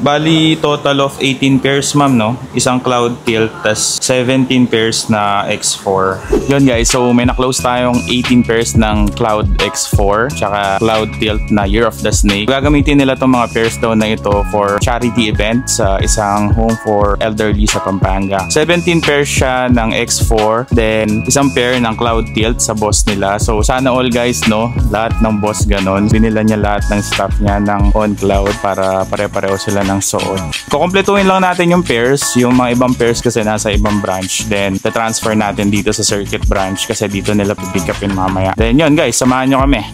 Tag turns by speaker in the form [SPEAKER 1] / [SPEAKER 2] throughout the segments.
[SPEAKER 1] Bali, total of 18 pairs, ma'am, no? Isang Cloud Tilt, tas 17 pairs na X4. Yun, guys. So, may na-close tayong 18 pairs ng Cloud X4, tsaka Cloud Tilt na Year of the Snake. Gagamitin nila itong mga pairs daw na ito for charity event sa isang home for elderly sa Pampanga. 17 pairs siya ng X4, then isang pair ng Cloud Tilt sa boss nila. So, sana all, guys, no? Lahat ng boss ganon. Binila niya lahat ng staff niya ng On Cloud para pare-pareho sila ng suot. Kukumpletuhin lang natin yung pairs. Yung mga ibang pairs kasi nasa ibang branch. Then, transfer natin dito sa Circuit branch kasi dito nila pipick upin mamaya. Then, yun, guys. Samahan nyo kami.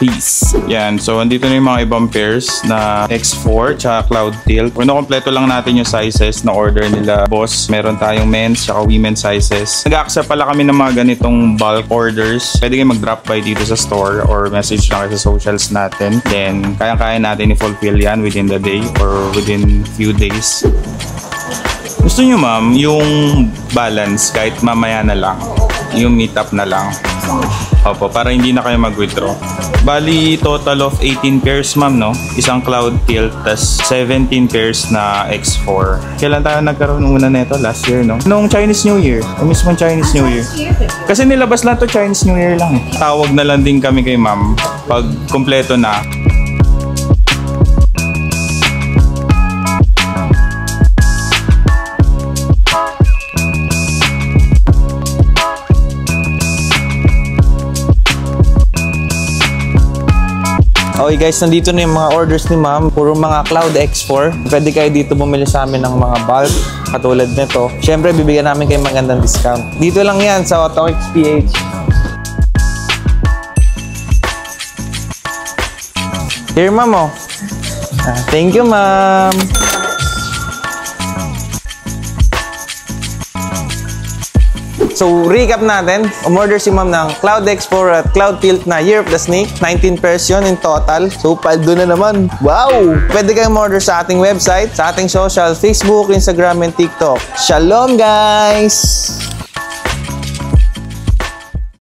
[SPEAKER 1] Peace. Yan. So, andito na yung mga ibang pairs na X4 tsaka Cloud Tilt. Kompleto lang natin yung sizes na order nila, boss. Meron tayong men's tsaka women's sizes. Nag-accept pala kami ng mga ganitong bulk orders. Pwede kayo mag-drop by dito sa store or message lang kayo sa socials natin. Then, kayang-kaya natin i-fulfill yan within the day or within few days. Gusto nyo, ma'am, yung balance kahit mamaya na lang. Yung meetup na lang. Opo, para hindi na kayo mag-withdraw. Bali, total of 18 pairs, ma'am, no? Isang Cloud Tilt, tas 17 pairs na X4. Kailan tayo nagkaroon una nito? Last year, no? Noong Chinese New Year. O mismo Chinese New Year. Kasi nilabas lang to Chinese New Year lang. Tawag na lang din kami kay ma'am pag kompleto na.
[SPEAKER 2] Okay guys, nandito na yung mga orders ni ma'am. Puro mga Cloud X4. Pwede kayo dito bumili sa amin ng mga bulk katulad nito. Siyempre, bibigyan namin kayo magandang discount. Dito lang yan sa Autokicks PH. Here, ma'am, oh. Thank you, ma'am. So, recap natin. Umorder si ma'am ng Cloud X4 at Cloud Tilt na Year of the Snake. 19 pairs yun in total. So, paldo na naman. Wow! Pwede kayong order sa ating website, sa ating social, Facebook, Instagram, and TikTok. Shalom, guys!